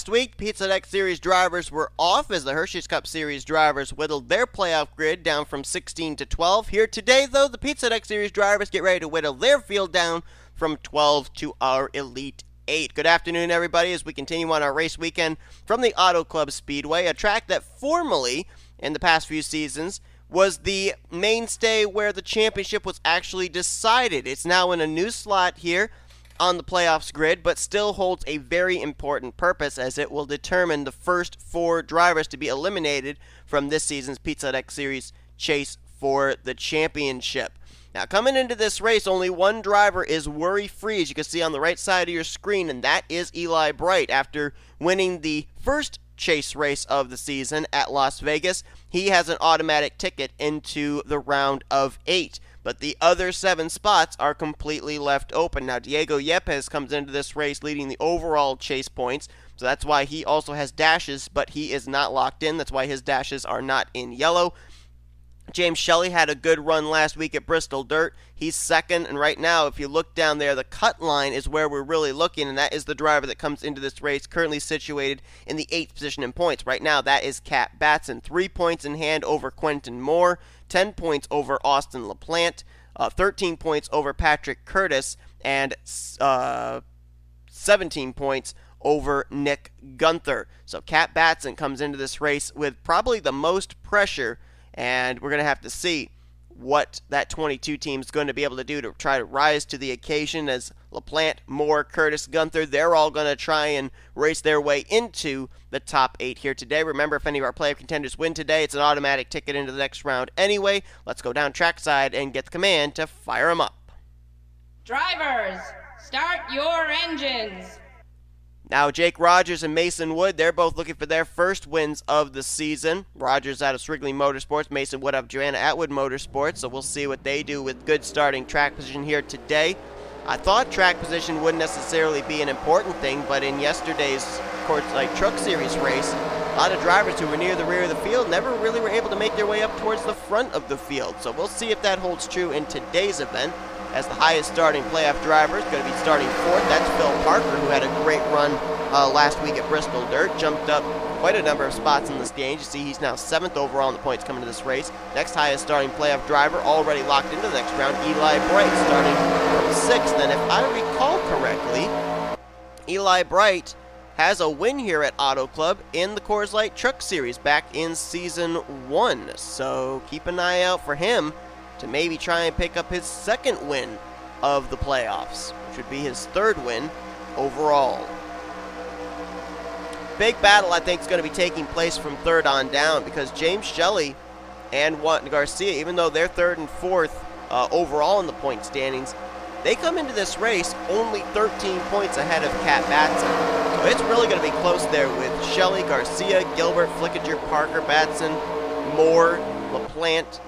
last week, Pizza Deck Series drivers were off as the Hershey's Cup Series drivers whittled their playoff grid down from 16 to 12. Here today, though, the Pizza Deck Series drivers get ready to whittle their field down from 12 to our Elite 8. Good afternoon, everybody, as we continue on our race weekend from the Auto Club Speedway, a track that formerly, in the past few seasons, was the mainstay where the championship was actually decided. It's now in a new slot here on the playoffs grid, but still holds a very important purpose as it will determine the first 4 drivers to be eliminated from this season's Pizza Deck Series chase for the championship. Now, coming into this race, only one driver is worry-free, as you can see on the right side of your screen, and that is Eli Bright. After winning the first chase race of the season at Las Vegas, he has an automatic ticket into the round of 8. But the other 7 spots are completely left open. Now, Diego Yepez comes into this race leading the overall chase points, so that's why he also has dashes, but he is not locked in. That's why his dashes are not in yellow. J Shelly had a good run last week at Bristol Dirt. He's second, and right now, if you look down there, the cut line is where we're really looking, and that is the driver that comes into this race, currently situated in the 8th position in points. Right now, that is K Batson. 3 points in hand over Quentin Moore, 10 points over Austin LaPlante, 13 points over Patrick Curtis, and 17 points over N Guenther. So K Batson comes into this race with probably the most pressure, and we're going to have to see what that 22 team is going to be able to do to try to rise to the occasion, as LaPlante, Moore, Curtis, Guenther, they're all going to try and race their way into the top 8 here today. Remember, if any of our player contenders win today, it's an automatic ticket into the next round anyway. Let's go down trackside and get the command to fire them up. Drivers, start your engines. Now, Jake Rogers and Mason Wood, they're both looking for their first wins of the season. Rogers out of Srigley Motorsports, Mason Wood out of Joanna Atwood Motorsports, so we'll see what they do with good starting track position here today. I thought track position wouldn't necessarily be an important thing, but in yesterday's Truck Series race, a lot of drivers who were near the rear of the field never really were able to make their way up towards the front of the field. So we'll see if that holds true in today's event, as the highest starting playoff driver is going to be starting 4th. That's Phil Parker, who had a great run last week at Bristol Dirt. Jumped up quite a number of spots in the standings. You see he's now 7th overall in the points coming to this race. Next highest starting playoff driver, already locked into the next round, Eli Bright, starting from 6th. And if I recall correctly, Eli Bright has a win here at Auto Club in the Coors Light Truck Series back in Season 1. So keep an eye out for him to maybe try and pick up his 2nd win of the playoffs, which would be his 3rd win overall. Big battle, I think, is going to be taking place from 3rd on down, because James Shelly and Garcia, even though they're 3rd and 4th overall in the point standings, they come into this race only 13 points ahead of K Batson. So it's really going to be close there with Shelly, Garcia, Gilbert, Flickinger, Parker, Batson, Moore, LaPlante,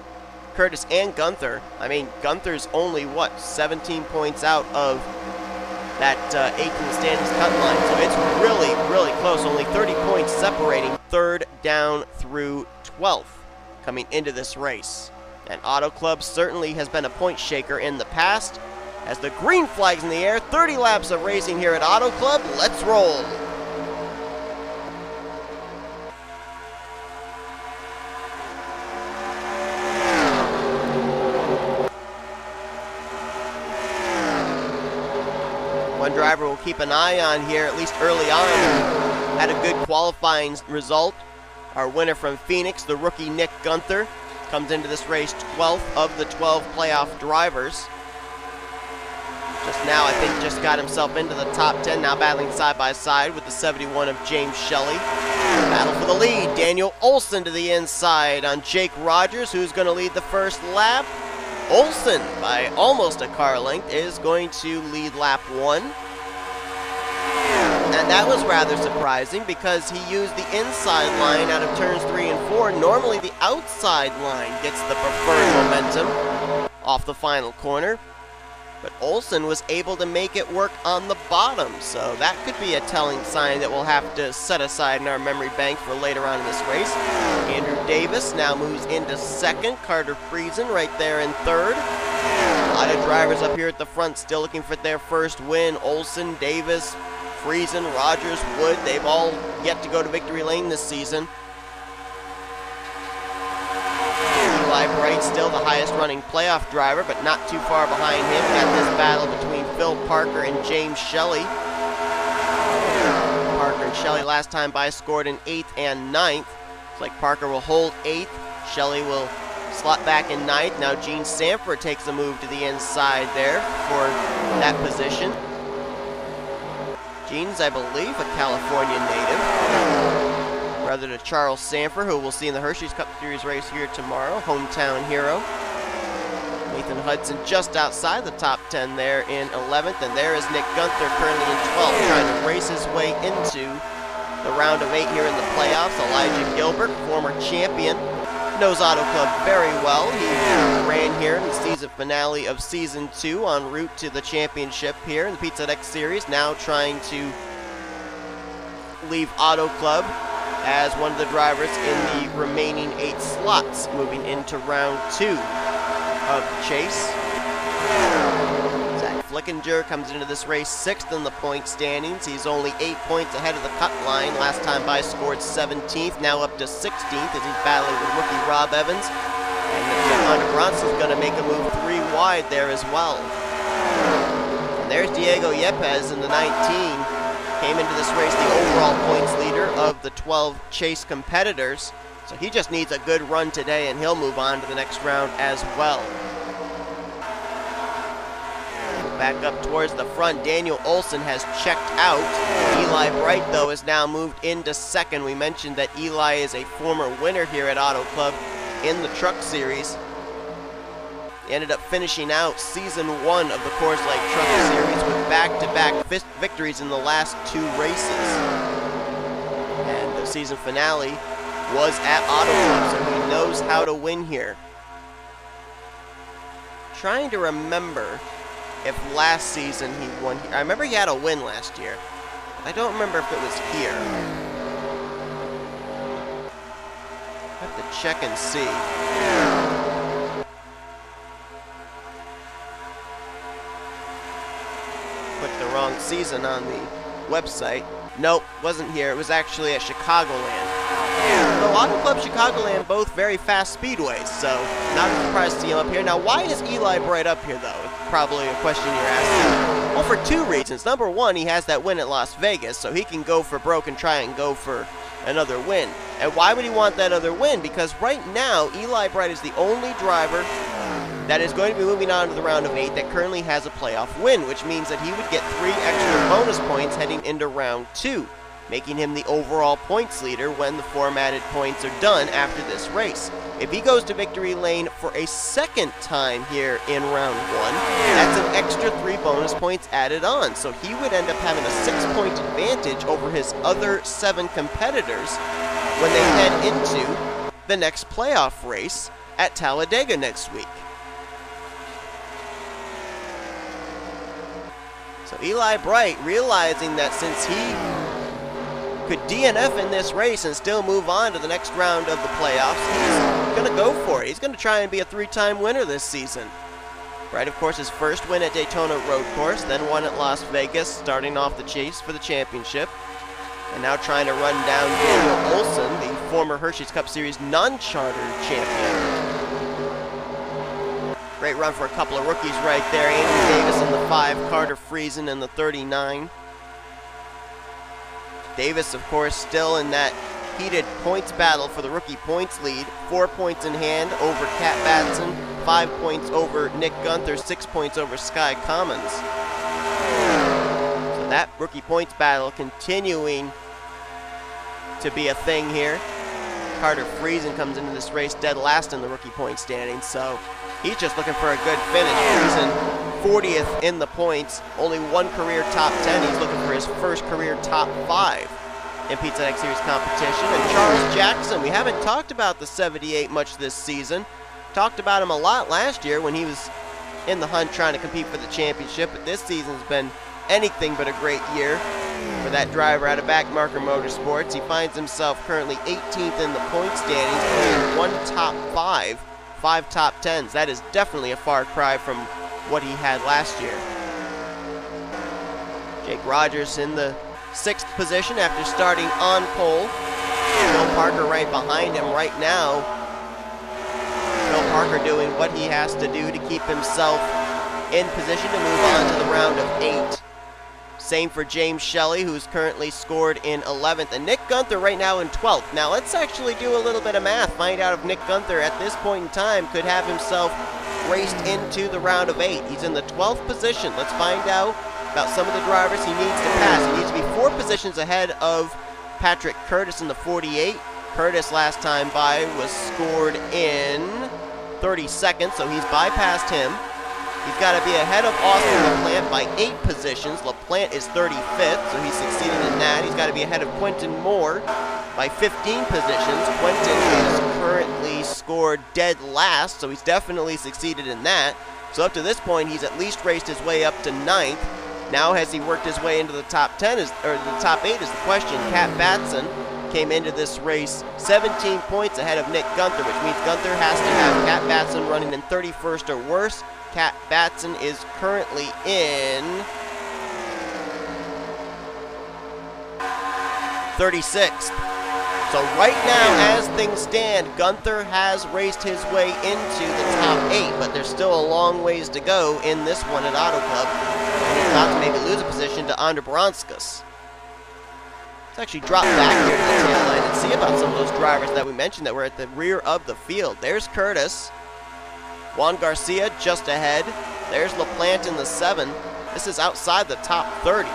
Curtis, and Guenther. I mean, Guenther's only, 17 points out of that 8th in the standings cut line. So it's really, really close. Only 30 points separating 3rd down through 12th coming into this race. And Auto Club certainly has been a point shaker in the past. As the green flag's in the air, 30 laps of racing here at Auto Club. Let's roll. One driver we'll keep an eye on here, at least early on, had a good qualifying result. Our winner from Phoenix, the rookie N Guenther, comes into this race 12th of the 12 playoff drivers. Just now, I think, just got himself into the top 10, now battling side by side with the 71 of James Shelly. Battle for the lead, Daniel Olson to the inside on Jake Rogers, who's going to lead the first lap. Olson, by almost a car length, is going to lead lap 1. And that was rather surprising because he used the inside line out of turns 3 and 4. Normally the outside line gets the preferred momentum off the final corner. But Olson was able to make it work on the bottom, so that could be a telling sign that we'll have to set aside in our memory bank for later on in this race. Andrew Davis now moves into second. Carter Friesen right there in third. A lot of drivers up here at the front still looking for their first win. Olson, Davis, Friesen, Rogers, Wood, they've all yet to go to victory lane this season. Eli Bright still the highest running playoff driver, but not too far behind him. Got this battle between Phil Parker and James Shelly. Parker and Shelly last time by scored in 8th and 9th. Looks like Parker will hold 8th. Shelly will slot back in 9th. Now J Sandfer takes a move to the inside there for that position. Gene's, I believe, a California native. Brother to Charles Sandfer, who we'll see in the Hershey's Cup Series race here tomorrow. Hometown hero. Nathan Hudson just outside the top 10 there in 11th. And there is N Guenther currently in 12th, trying to race his way into the round of 8 here in the playoffs. J Gilbert, former champion, knows Auto Club very well. He ran here in the season finale of Season 2 en route to the championship here in the Pizza X Series. Now trying to leave Auto Club as one of the drivers in the remaining 8 slots, moving into round 2 of the chase. Z Flickinger comes into this race 6th in the point standings. He's only 8 points ahead of the cut line. Last time by scored 17th, now up to 16th as he's battling with rookie Rob Evans. And A Navarro is going to make a move 3 wide there as well. And there's Diego Yepez in the 19. Came into this race the overall points leader of the 12 chase competitors. So he just needs a good run today and he'll move on to the next round as well. Back up towards the front, Daniel Olson has checked out. Eli Bright, though, has now moved into 2nd. We mentioned that Eli is a former winner here at Auto Club in the Truck Series. He ended up finishing out Season 1 of the Coors Light Truck Series with back-to-back victories in the last 2 races. And the season finale was at Auto Club, so he knows how to win here. Trying to remember if last season he won here. I remember he had a win last year. I don't remember if it was here. I have to check and see. Clicked the wrong season on the website. Nope, wasn't here. It was actually at Chicagoland. The Auto Club Chicagoland, both very fast speedways, so not surprised to see him up here. Now, why is Eli Bright up here, though? Probably a question you're asking. Well, for 2 reasons. Number 1, he has that win at Las Vegas, so he can go for broke and try and go for another win. And why would he want that other win? Because right now, Eli Bright is the only driver that is going to be moving on to the round of 8 that currently has a playoff win, which means that he would get 3 extra bonus points heading into round 2. Making him the overall points leader when the formatted points are done after this race. If he goes to victory lane for a 2nd time here in round 1, that's an extra 3 bonus points added on. So he would end up having a 6-point advantage over his other 7 competitors when they head into the next playoff race at Talladega next week. So Eli Bright, realizing that since he could DNF in this race and still move on to the next round of the playoffs, he's going to go for it. He's going to try and be a 3-time winner this season. Bright, of course, his first win at Daytona Road Course, then one at Las Vegas, starting off the chase for the championship. And now trying to run down Daniel Olson, the former Hershey's Cup Series non-chartered champion. Great run for a couple of rookies right there. Andy Davis in the 5, Carter Friesen in the 39. Davis, of course, still in that heated points battle for the rookie points lead. 4 points in hand over K Batson, 5 points over N Guenther, 6 points over Sky Commons. So that rookie points battle continuing to be a thing here. Carter Friesen comes into this race dead last in the rookie point standing, so he's just looking for a good finish. Friesen 40th in the points, only 1 career top 10. He's looking for his first career top 5 in Pizza X Series competition. And Charles Jackson, we haven't talked about the 78 much this season. Talked about him a lot last year when he was in the hunt trying to compete for the championship, but this season's been anything but a great year for that driver out of Backmarker Motorsports. He finds himself currently 18th in the point standings, only 1 top 5, 5 top 10s. That is definitely a far cry from what he had last year. Jake Rogers in the 6th position after starting on pole. Phil Parker right behind him right now. Phil Parker doing what he has to do to keep himself in position to move on to the round of 8. Same for J Shelly, who's currently scored in 11th, and N Guenther right now in 12th. Now let's actually do a little bit of math, find out if N Guenther at this point in time could have himself raced into the round of 8. He's in the 12th position. Let's find out about some of the drivers he needs to pass. He needs to be 4 positions ahead of Patrick Curtis in the 48. Curtis last time by was scored in 32nd, so he's bypassed him. He's got to be ahead of Austin LaPlante by 8 positions. LaPlante is 35th, so he's succeeded in that. He's got to be ahead of Quentin Moore by 15 positions. Quentin is currently scored dead last, so he's definitely succeeded in that. So up to this point, he's at least raced his way up to 9th. Now has he worked his way into the top 10, or the top 8 is the question. K Batson came into this race 17 points ahead of N Guenther, which means Guenther has to have K Batson running in 31st or worse. K Batson is currently in 36th. So right now, as things stand, Guenther has raced his way into the top 8, but there's still a long ways to go in this one at Auto Club. And he's about to maybe lose a position to A Baranauskas. Let's actually drop back here to the tail line and see about some of those drivers that we mentioned that were at the rear of the field. There's Curtis. Juan Garcia just ahead. There's LaPlante in the 7. This is outside the top 30.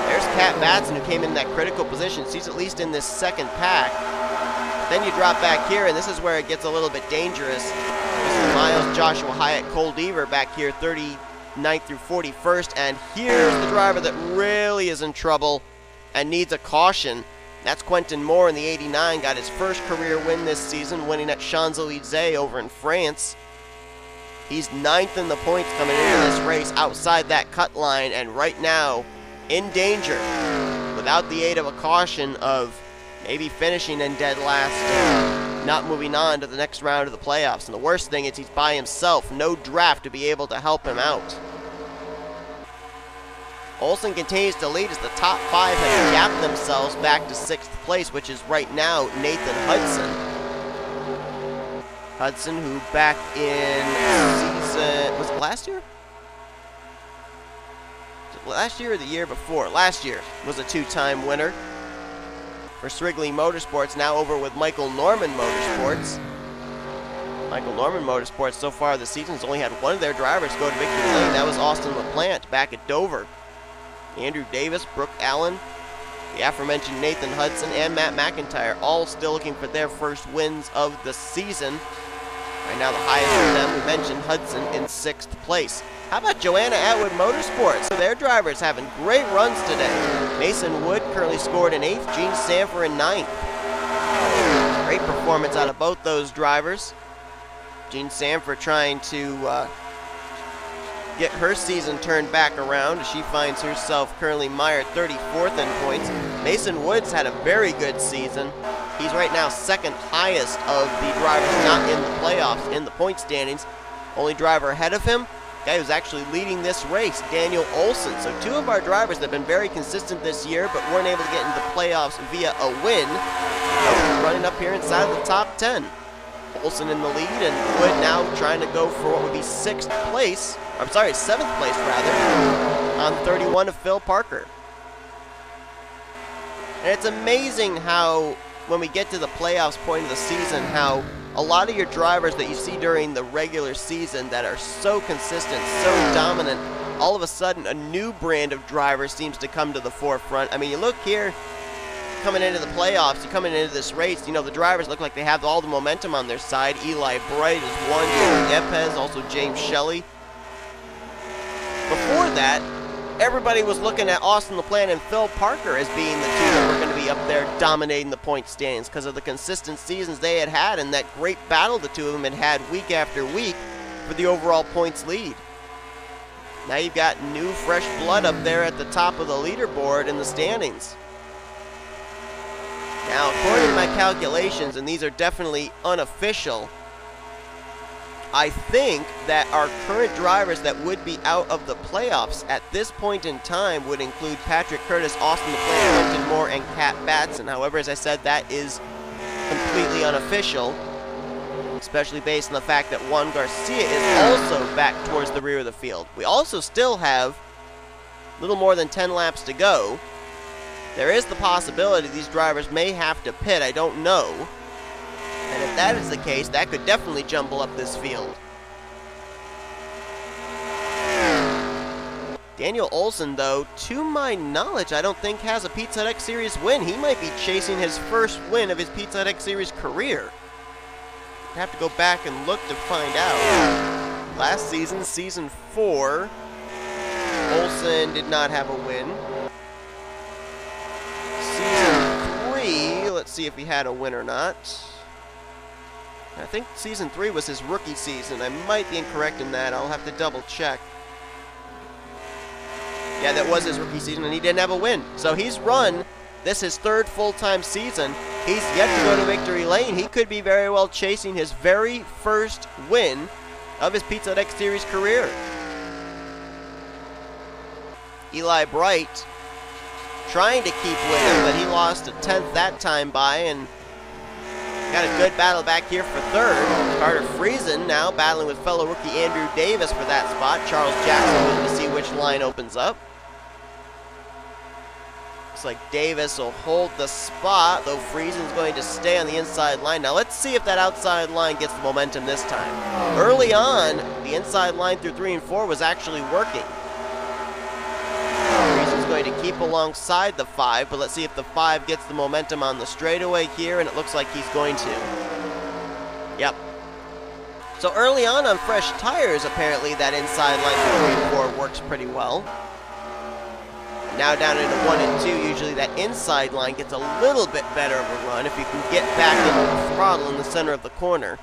There's K Batson, who came in that critical position. So he's at least in this second pack. Then you drop back here, and this is where it gets a little bit dangerous. This is Miles, Joshua Hyatt, Cole Deaver back here, 39th through 41st. And here's the driver that really is in trouble and needs a caution. That's Quentin Moore in the 89, got his first career win this season, winning at Champs-Élysées over in France. He's 9th in the points coming into this race outside that cut line, and right now in danger without the aid of a caution of maybe finishing in dead last, not moving on to the next round of the playoffs. And the worst thing is he's by himself, no draft to be able to help him out. Olson continues to lead as the top 5 have gapped themselves back to 6th place, which is right now Nathan Hudson. Hudson, who back in season, was it last year? Last year or the year before? Last year was a 2-time winner for Srigley Motorsports, now over with Michael Norman Motorsports. Michael Norman Motorsports so far this season has only had one of their drivers go to victory lane. That was Austin LaPlante back at Dover. Andrew Davis, Brooke Allen, the aforementioned Nathan Hudson, and M McIntire, all still looking for their first wins of the season. Right now the highest of them, we mentioned Hudson in 6th place. How about Joanna Atwood Motorsports? So their drivers having great runs today. Mason Wood currently scored in 8th, J Sandfer in 9th. Great performance out of both those drivers. J Sandfer trying to get her season turned back around as she finds herself currently mired 34th in points. Mason Woods had a very good season. He's right now 2nd highest of the drivers not in the playoffs in the point standings. Only driver ahead of him, guy who's actually leading this race, Daniel Olson. So 2 of our drivers that have been very consistent this year but weren't able to get into the playoffs via a win, running up here inside of the top 10. Olson in the lead, and Wood now trying to go for what would be 6th place. I'm sorry, 7th place rather, on 31 of Phil Parker. And it's amazing how, when we get to the playoffs point of the season, how a lot of your drivers that you see during the regular season that are so consistent, so dominant, all of a sudden a new brand of driver seems to come to the forefront. I mean, you look here, coming into the playoffs, you coming into this race, you know, the drivers look like they have all the momentum on their side. Eli Bright is one, D Yepez, also J Shelly. Before that, everybody was looking at Austin LaPlante and Phil Parker as being the 2 that were going to be up there dominating the point standings because of the consistent seasons they had had and that great battle the 2 of them had had week after week for the overall points lead. Now you've got new, fresh blood up there at the top of the leaderboard in the standings. Now, according to my calculations, and these are definitely unofficial, I think that our current drivers that would be out of the playoffs at this point in time would include Patrick Curtis, Austin LaFleur, Quentin Moore, and K Batson. However, as I said, that is completely unofficial, especially based on the fact that J Garcia is also back towards the rear of the field. We also still have a little more than 10 laps to go. There is the possibility these drivers may have to pit. I don't know. And if that is the case, that could definitely jumble up this field. Daniel Olson, though, to my knowledge, I don't think has a Pizza Hut X Series win. He might be chasing his first win of his Pizza Hut X Series career. I'd have to go back and look to find out. Last season, Season 4, Olson did not have a win. Season 3, let's see if he had a win or not. I think Season 3 was his rookie season. I might be incorrect in that. I'll have to double check. Yeah, that was his rookie season, and he didn't have a win. So he's run this his third full-time season. He's yet to go to victory lane. He could be very well chasing his very first win of his Pizza Hut X Series career. Eli Bright trying to keep winning, but he lost a 10th that time by, and got a good battle back here for third. Carter Friesen now battling with fellow rookie Andrew Davis for that spot. Charles Jackson waiting to see which line opens up. Looks like Davis will hold the spot, though Friesen's going to stay on the inside line. Now let's see if that outside line gets the momentum this time. Early on, the inside line through 3 and 4 was actually working. Friesen's going to keep alongside the 5, but let's see if the 5 gets the momentum on the straightaway here, and it looks like he's going to. Yep. So early on fresh tires, apparently that inside line through 3 and 4 works pretty well. Now down into 1 and 2, usually that inside line gets a little bit better of a run if you can get back into the throttle in the center of the corner.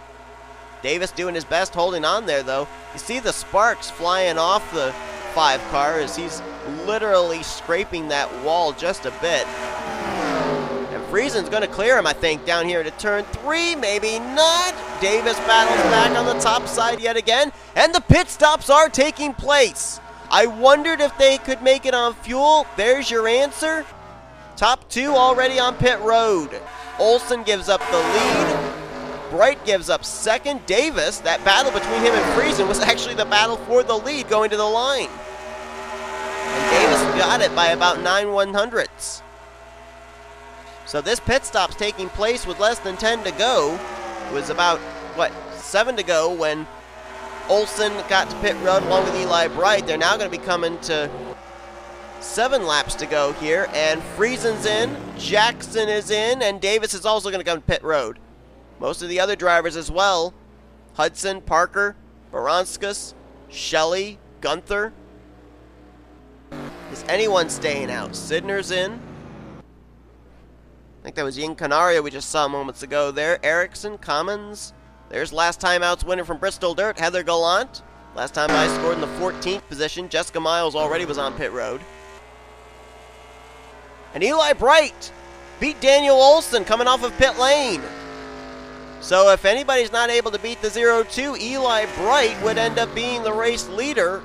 Davis doing his best holding on there, though. You see the sparks flying off the 5 car as he's literally scraping that wall just a bit. And Friesen's going to clear him, I think, down here to turn 3. Maybe not. Davis battles back on the top side yet again, and the pit stops are taking place. I wondered if they could make it on fuel. There's your answer. Top 2 already on pit road. Olson gives up the lead. Bright gives up second. Davis, that battle between him and Friesen was actually the battle for the lead going to the line. And Davis got it by about 9/100ths. So this pit stop's taking place with less than 10 to go. It was about, 7 to go when Olson got to pit road along with Eli Bright. They're now going to be coming to 7 laps to go here, and Friesen's in, Jackson is in, and Davis is also going to come to pit road. Most of the other drivers as well. Hudson, Parker, Baranauskas, Shelly, Guenther. Is anyone staying out? Sydnor's in. I think that was Canario we just saw moments ago there. Ericsson, Commons. There's last time out's winner from Bristol Dirt, H Gallant. Last time I scored in the 14th position. Jessica Miles already was on pit road. And Eli Bright beat Daniel Olson coming off of pit lane. So if anybody's not able to beat the 0-2, Eli Bright would end up being the race leader.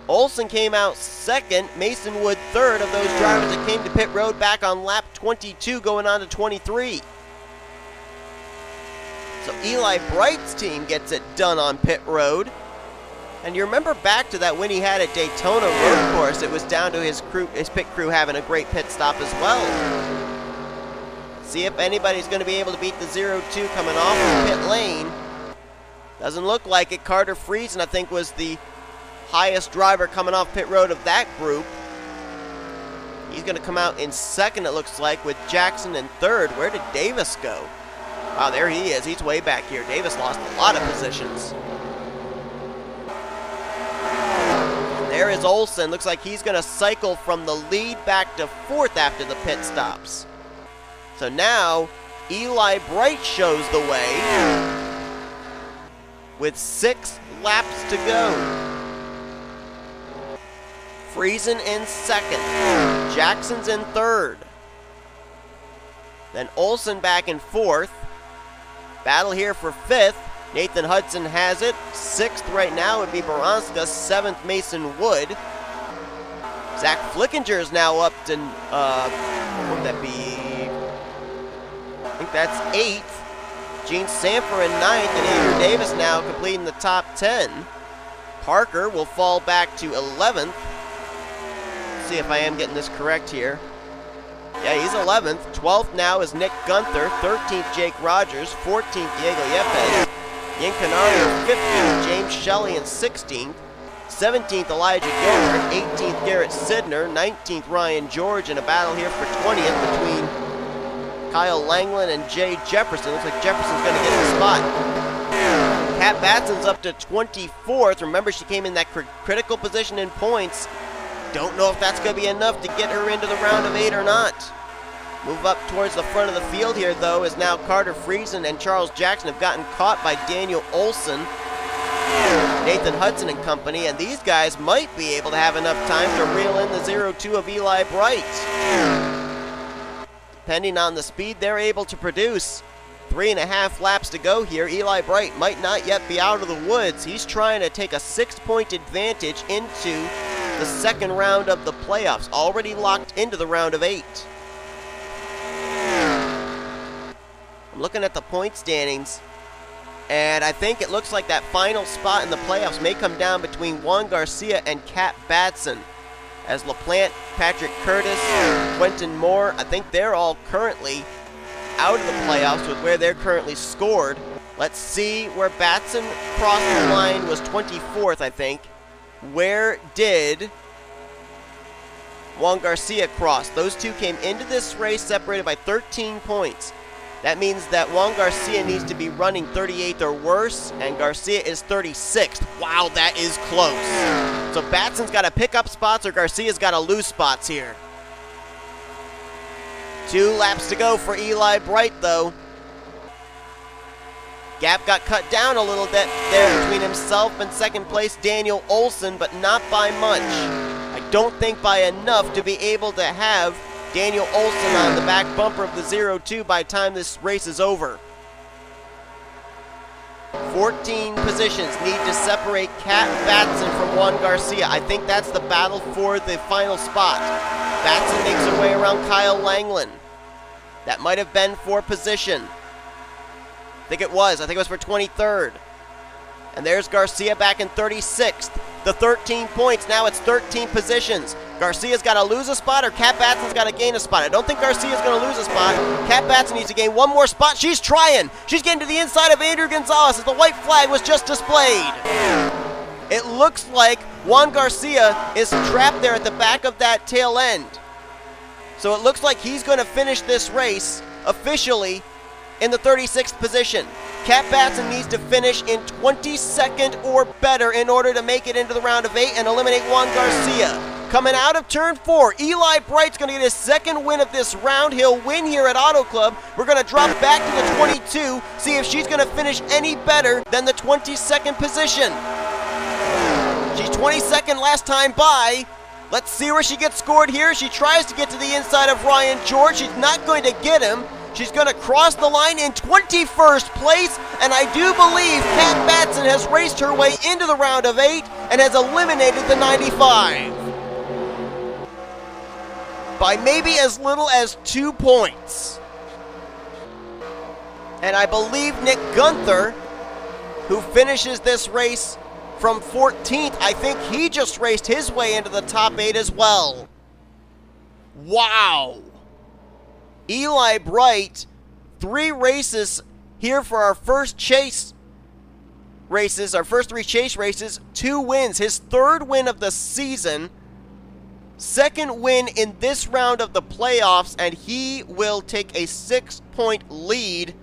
Olson came out second, Mason Wood third of those drivers that came to pit road back on lap 22 going on to 23. So Eli Bright's team gets it done on pit road. And you remember back to that win he had at Daytona Road Course, it was down to his pit crew having a great pit stop as well. See if anybody's going to be able to beat the 0-2 coming off the pit lane. Doesn't look like it. Carter Friesen, I think, was the highest driver coming off pit road of that group. He's going to come out in second, it looks like, with Jackson in third. Where did Davis go? Wow, there he is. He's way back here. Davis lost a lot of positions. There is Olson. Looks like he's going to cycle from the lead back to fourth after the pit stops. So now, Eli Bright shows the way with 6 laps to go. Friesen in second. Jackson's in third. Then Olson back in fourth. Battle here for fifth. Nathan Hudson has it. 6th right now would be Baranauskas. 7th, Mason Wood. Z Flickinger is now up to, what would that be? I think that's 8th. J Sandfer in 9th, and A Davis now completing the top 10. Parker will fall back to 11th. Let's see if I am getting this correct here. Yeah, he's 11th. 12th now is N Guenther. 13th, Jake Rogers. 14th, J Yepez. Canario 15th, J Shelly in 16th. 17th, Elijah Gilbert. 18th, G Sydnor. 19th, Ryan George. In a battle here for 20th between K Langeland and J Jefferson. Looks like Jefferson's going to get the spot. K Batson's up to 24th. Remember, she came in that critical position in points. Don't know if that's going to be enough to get her into the round of 8 or not. Move up towards the front of the field here, though, as now Carter Friesen and Charles Jackson have gotten caught by D Olson, Nathan Hudson and company, and these guys might be able to have enough time to reel in the 0-2 of Eli Bright. Depending on the speed they're able to produce. 3.5 laps to go here. Eli Bright might not yet be out of the woods. He's trying to take a 6-point advantage into the second round of the playoffs, already locked into the round of 8. I'm looking at the point standings, and I think it looks like that final spot in the playoffs may come down between J Garcia and K Batson. As LaPlante, Patrick Curtis, Quentin Moore, I think they're all currently out of the playoffs with where they're currently scored. Let's see where Batson crossed the line. Was 24th, I think. Where did J Garcia cross? Those two came into this race separated by 13 points. That means that J Garcia needs to be running 38th or worse, and Garcia is 36th. Wow, that is close. So Batson's got to pick up spots, or Garcia's got to lose spots here. 2 laps to go for Eli Bright, though. Gap got cut down a little bit there between himself and second place D Olson, but not by much. I don't think by enough to be able to have D Olson on the back bumper of the 0-2 by the time this race is over. 14 positions need to separate K Batson from J Garcia. I think that's the battle for the final spot. Batson makes her way around K Langeland. That might have been for position. I think it was for 23rd. And there's Garcia back in 36th. The 13 points, now it's 13 positions. Garcia's got to lose a spot, or K Batson's got to gain a spot. I don't think Garcia's going to lose a spot. K Batson needs to gain one more spot. She's trying. She's getting to the inside of Andrew Gonzalez as the white flag was just displayed. It looks like J Garcia is trapped there at the back of that tail end. So it looks like he's going to finish this race officially in the 36th position. K Batson needs to finish in 22nd or better in order to make it into the round of 8 and eliminate J Garcia. Coming out of turn 4, Eli Bright's going to get his second win of this round. He'll win here at Auto Club. We're going to drop back to the 22, see if she's going to finish any better than the 22nd position. She's 22nd last time by. Let's see where she gets scored here. She tries to get to the inside of Ryan George. She's not going to get him. She's going to cross the line in 21st place, and I do believe K Batson has raced her way into the round of 8 and has eliminated the 95. By maybe as little as 2 points. And I believe N Guenther, who finishes this race from 14th, I think he just raced his way into the top 8 as well. Wow. Eli Bright, 3 races here for our first chase races, our first 3 chase races, 2 wins. His 3rd win of the season, 2nd win in this round of the playoffs, and he will take a 6-point lead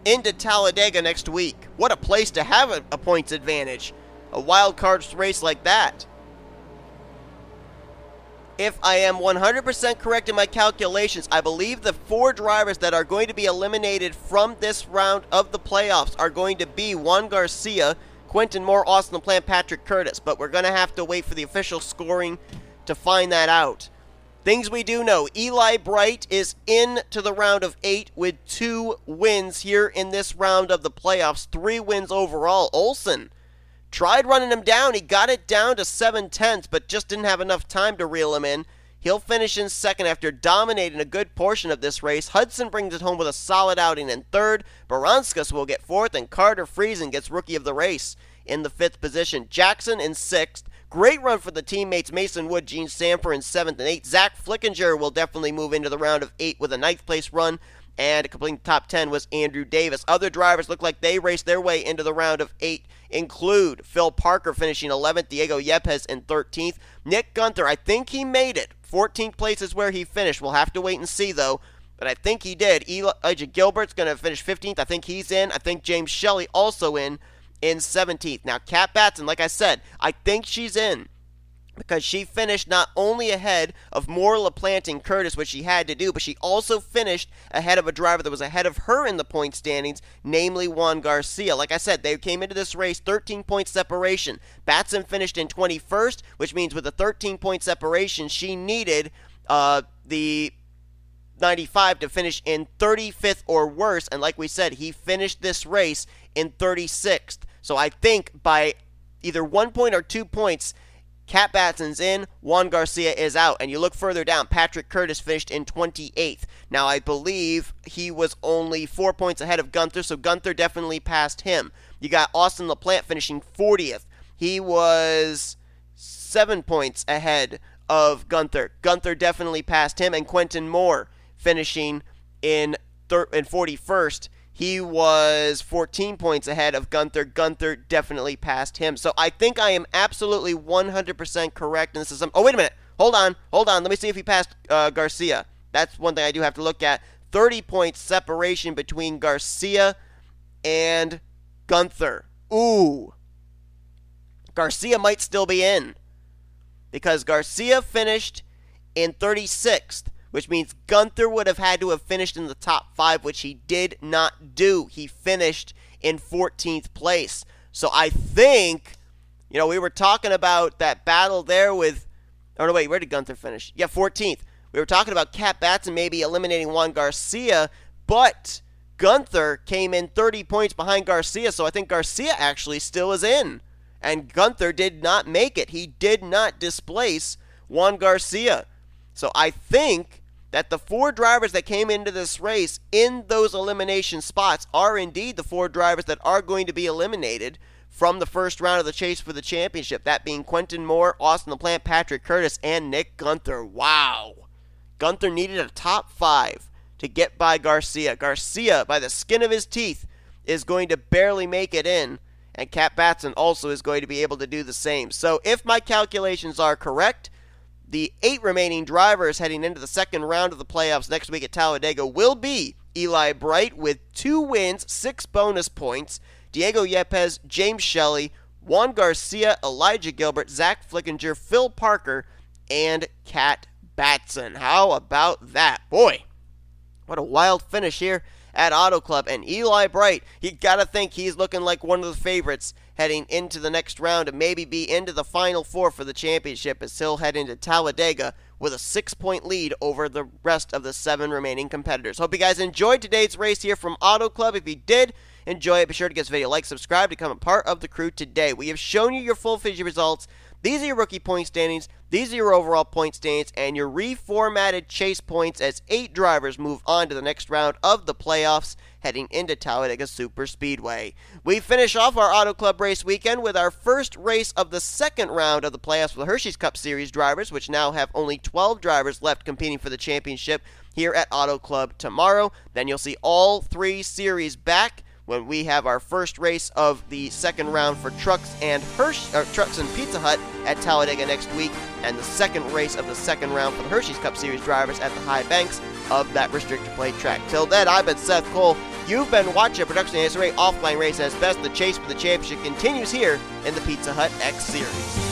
into Talladega next week. What a place to have a points advantage. A wild card race like that. If I am 100% correct in my calculations, I believe the 4 drivers that are going to be eliminated from this round of the playoffs are going to be J Garcia, Quentin Moore, Austin LaPlante, Patrick Curtis. But we're going to have to wait for the official scoring to find that out. Things we do know, Eli Bright is into the round of 8 with 2 wins here in this round of the playoffs, 3 wins overall. Olson tried running him down. He got it down to 7/10, but just didn't have enough time to reel him in. He'll finish in second after dominating a good portion of this race. Hudson brings it home with a solid outing in third. Baranauskas will get fourth, and Carter Friesen gets rookie of the race in the 5th position. Jackson in 6th. Great run for the teammates Mason Wood, J Sandfer in 7th and 8th. Z Flickinger will definitely move into the round of 8 with a 9th place run, and completing top 10 was Andrew Davis. Other drivers look like they raced their way into the round of 8 include Phil Parker finishing 11th, J Yepez in 13th. N Guenther, I think he made it. 14th place is where he finished. We'll have to wait and see, though, but I think he did. J Gilbert's going to finish 15th. I think he's in. I think J Shelly also in 17th. Now, K Batson, like I said, I think she's in because she finished not only ahead of Moore, LaPlante, and Curtis, which she had to do, but she also finished ahead of a driver that was ahead of her in the point standings, namely J Garcia. Like I said, they came into this race 13-point separation. Batson finished in 21st, which means with a 13-point separation, she needed the 95 to finish in 35th or worse, and like we said, he finished this race in 36th. So I think by either 1 point or 2 points, K Batson's in, J Garcia is out. And you look further down, Patrick Curtis finished in 28th. Now, I believe he was only 4 points ahead of Guenther, so Guenther definitely passed him. You got Austin LaPlante finishing 40th. He was 7 points ahead of Guenther. Guenther definitely passed him, and Quentin Moore finishing in 41st. He was 14 points ahead of Guenther. Guenther definitely passed him. So I think I am absolutely 100% correct. And this is oh, wait a minute. Hold on. Let me see if he passed Garcia. That's one thing I do have to look at. 30-point separation between Garcia and Guenther. Ooh. Garcia might still be in, because Garcia finished in 36th. Which means Guenther would have had to have finished in the top 5, which he did not do. He finished in 14th place. So I think, we were talking about that battle there with, oh no, wait, where did Guenther finish? Yeah, 14th. We were talking about K Batson maybe eliminating J Garcia, but Guenther came in 30 points behind Garcia, so I think Garcia actually still is in. And Guenther did not make it. He did not displace J Garcia. So I think that the 4 drivers that came into this race in those elimination spots are indeed the 4 drivers that are going to be eliminated from the first round of the chase for the championship. That being Quentin Moore, Austin LaPlante, Patrick Curtis, and N Guenther. Wow. Guenther needed a top 5 to get by Garcia. Garcia, by the skin of his teeth, is going to barely make it in. And K Batson also is going to be able to do the same. So if my calculations are correct, the 8 remaining drivers heading into the second round of the playoffs next week at Talladega will be Eli Bright with 2 wins, 6 bonus points, D Yepez, J Shelly, J Garcia, J Gilbert, Z Flickinger, Phil Parker, and K Batson. How about that? Boy, what a wild finish here at Auto Club. And Eli Bright, you got to think he's looking like one of the favorites heading into the next round and maybe be into the Final 4 for the championship, as he'll head into Talladega with a 6-point lead over the rest of the 7 remaining competitors. Hope you guys enjoyed today's race here from Auto Club. If you did enjoy it, be sure to give this video a like, subscribe to become a part of the crew today. We have shown you your full figure results. These are your rookie point standings, these are your overall point standings, and your reformatted chase points as 8 drivers move on to the next round of the playoffs heading into Talladega Super Speedway. We finish off our Auto Club race weekend with our first race of the second round of the playoffs for the Hershey's Cup Series drivers, which now have only 12 drivers left competing for the championship here at Auto Club tomorrow. Then you'll see all 3 series back when we have our first race of the second round for trucks and trucks and Pizza Hut at Talladega next week, and the second race of the second round for the Hershey's Cup Series drivers at the high banks of that restrictor plate track. Till then, I've been Seth Cole. You've been watching a production of NNSCRA offline race as best. The chase for the championship continues here in the Pizza Hut X Series.